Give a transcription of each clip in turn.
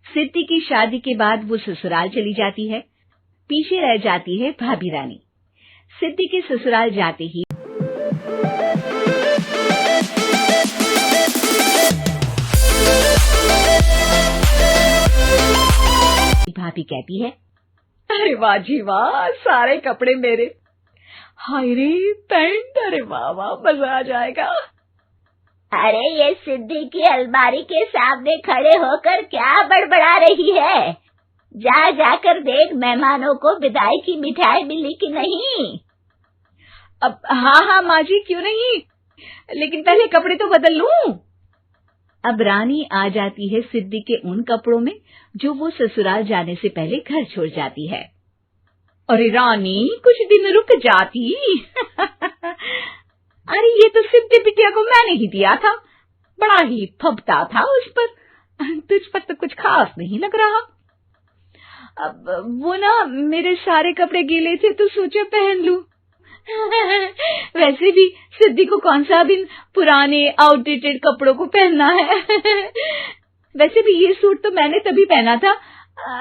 सिद्धि की शादी के बाद वो ससुराल चली जाती है। पीछे रह जाती है भाभी रानी। सिद्धि के ससुराल जाते ही भाभी कहती है, अरे वाह जी वाह, सारे कपड़े मेरे। हाय रे पैंट, अरे वाह वाह, मजा आ जाएगा। अरे ये सिद्धि की अलमारी के सामने खड़े होकर क्या बड़बड़ा रही है? जा जाकर देख मेहमानों को विदाई की मिठाई मिली कि नहीं। अब हाँ माँ जी, क्यों नहीं, लेकिन पहले कपड़े तो बदल लूं। अब रानी आ जाती है सिद्धि के उन कपड़ों में जो वो ससुराल जाने से पहले घर छोड़ जाती है। अरे रानी, कुछ दिन रुक जाती। अरे ये तो सिद्धि बिटिया को मैंने ही दिया था, बड़ा ही फबता था उस पर, तुझ पर तो कुछ खास नहीं लग रहा। अब वो ना मेरे सारे कपड़े गीले थे तो सोचा पहन लूं। वैसे भी सिद्धि को कौन सा दिन पुराने आउटडेटेड कपड़ों को पहनना है। वैसे भी ये सूट तो मैंने तभी पहना था,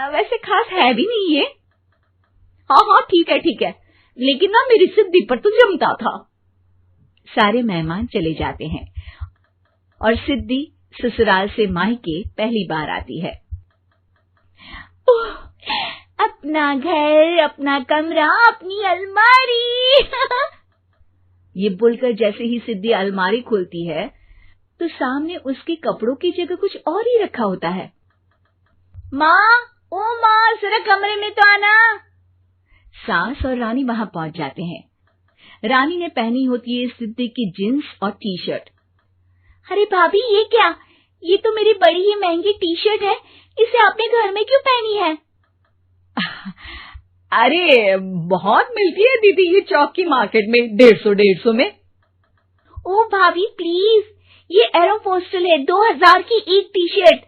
वैसे खास है भी नहीं ये। हाँ ठीक है, लेकिन ना मेरी सिद्धि पर तो जमता था। सारे मेहमान चले जाते हैं और सिद्धि ससुराल से मायके पहली बार आती है। अपना घर, अपना कमरा, अपनी अलमारी। ये बोलकर जैसे ही सिद्धि अलमारी खोलती है तो सामने उसके कपड़ों की जगह कुछ और ही रखा होता है। माँ, ओ माँ, जरा कमरे में तो आना। सास और रानी वहां पहुंच जाते हैं। रानी ने पहनी होती है सिद्धि की जींस और टी शर्ट। अरे भाभी, ये क्या? ये तो मेरी बड़ी ही महंगी टी शर्ट है, इसे आपने घर में क्यों पहनी है? अरे बहुत मिलती है दीदी ये चौक की मार्केट में, 150 में। ओ भाभी प्लीज, ये एरोपोस्टल है, 2000 की एक टी शर्ट।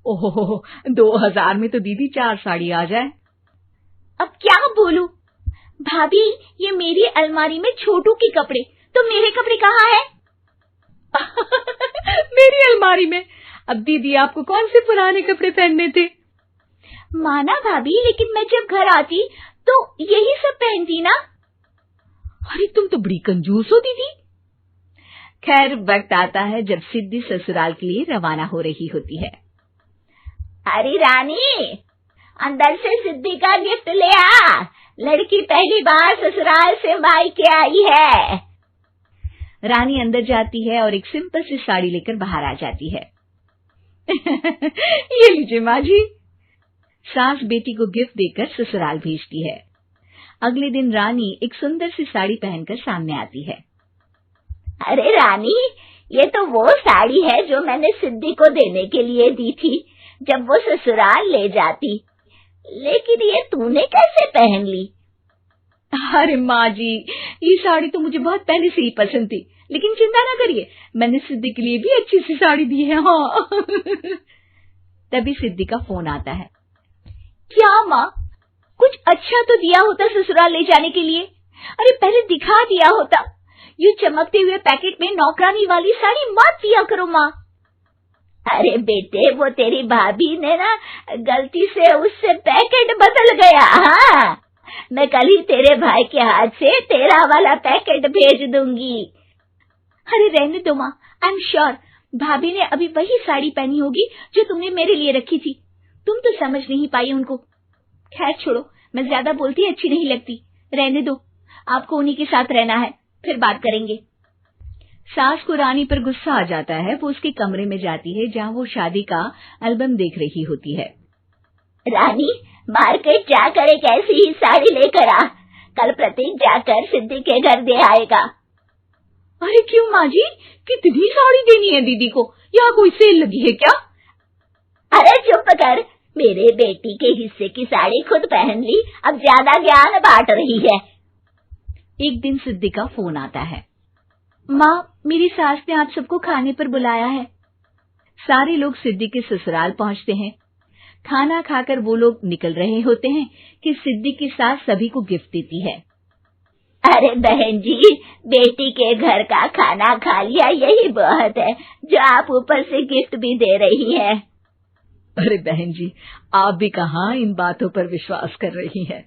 ओहो, 2000 में तो दीदी 4 साड़ी आ जाए। अब क्या बोलूं? भाभी, ये मेरी अलमारी में छोटू के कपड़े, तो मेरे कपड़े कहाँ हैं? मेरी अलमारी में? अब दीदी आपको कौन से पुराने कपड़े पहनने थे? माना भाभी, लेकिन मैं जब घर आती तो यही सब पहनती ना। अरे तुम तो बड़ी कंजूस हो दीदी। खैर, वक्त आता है जब सिद्धि ससुराल के लिए रवाना हो रही होती है। अरे रानी, अंदर से सिद्धि का गिफ्ट ले आ, लड़की पहली बार ससुराल से मायके आई है। रानी अंदर जाती है और एक सिंपल सी साड़ी लेकर बाहर आ जाती है। ये लीजिए माँ जी। सास बेटी को गिफ्ट देकर ससुराल भेजती है। अगले दिन रानी एक सुंदर सी साड़ी पहनकर सामने आती है। अरे रानी, ये तो वो साड़ी है जो मैंने सिद्धि को देने के लिए दी थी जब वो ससुराल ले जाती, लेकिन ये तूने कैसे पहन ली? अरे माँ जी, ये साड़ी तो मुझे बहुत पहले से ही पसंद थी, लेकिन चिंता ना करिए, मैंने सिद्धि के लिए भी अच्छी सी साड़ी दी है। हाँ। तभी सिद्धि का फोन आता है। क्या माँ, कुछ अच्छा तो दिया होता ससुराल ले जाने के लिए। अरे पहले दिखा दिया होता। ये चमकते हुए पैकेट में नौकरानी वाली साड़ी मत दिया करो माँ। अरे बेटे, वो तेरी भाभी ने ना गलती से उससे पैकेट बदल गया। हाँ, मैं कल ही तेरे भाई के हाथ से तेरा वाला पैकेट भेज दूंगी। अरे रहने दो माँ, आई एम श्योर भाभी ने अभी वही साड़ी पहनी होगी जो तुमने मेरे लिए रखी थी। तुम तो समझ नहीं पाई उनको। खैर छोड़ो, मैं ज्यादा बोलती अच्छी नहीं लगती, रहने दो, आपको उन्हीं के साथ रहना है, फिर बात करेंगे। सास को रानी पर गुस्सा आ जाता है। वो उसके कमरे में जाती है जहाँ वो शादी का एल्बम देख रही होती है। रानी, मार्केट जाकर एक ऐसी ही साड़ी लेकर आ, कल प्रतीक जाकर सिद्धि के घर दे आएगा। अरे क्यों माँ जी, कितनी साड़ी देनी है दीदी को? यहाँ कोई सेल लगी है क्या? अरे चुप कर, मेरे बेटी के हिस्से की साड़ी खुद पहन ली, अब ज्यादा ज्ञान बांट रही है। एक दिन सिद्धि का फोन आता है। माँ, मेरी सास ने आप सबको खाने पर बुलाया है। सारे लोग सिद्धि के ससुराल पहुँचते हैं। खाना खाकर वो लोग निकल रहे होते हैं कि सिद्धि की सास सभी को गिफ्ट देती है। अरे बहन जी, बेटी के घर का खाना खा लिया, यही बहुत है जो आप ऊपर से गिफ्ट भी दे रही है। अरे बहन जी, आप भी कहाँ इन बातों पर विश्वास कर रही हैं।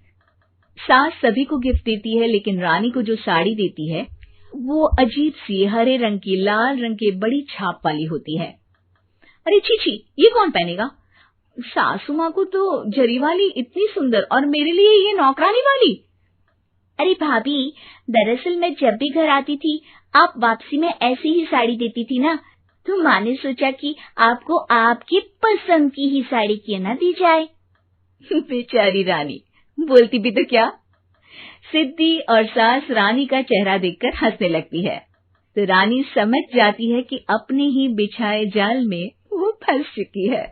सास सभी को गिफ्ट देती है, लेकिन रानी को जो साड़ी देती है वो अजीब सी हरे रंग की लाल रंग के बड़ी छाप वाली होती है। अरे छी, ये कौन पहनेगा? सासू माँ को तो जरी वाली इतनी सुंदर, और मेरे लिए ये नौकरानी वाली। अरे भाभी, दरअसल मैं जब भी घर आती थी आप वापसी में ऐसी ही साड़ी देती थी ना, तो माँ ने सोचा कि आपको आपकी पसंद की ही साड़ी क्यों ना दी जाए। बेचारी रानी, बोलती भी तो क्या। सिद्धि और सास रानी का चेहरा देखकर हंसने लगती है, तो रानी समझ जाती है कि अपने ही बिछाए जाल में वो फंस चुकी है।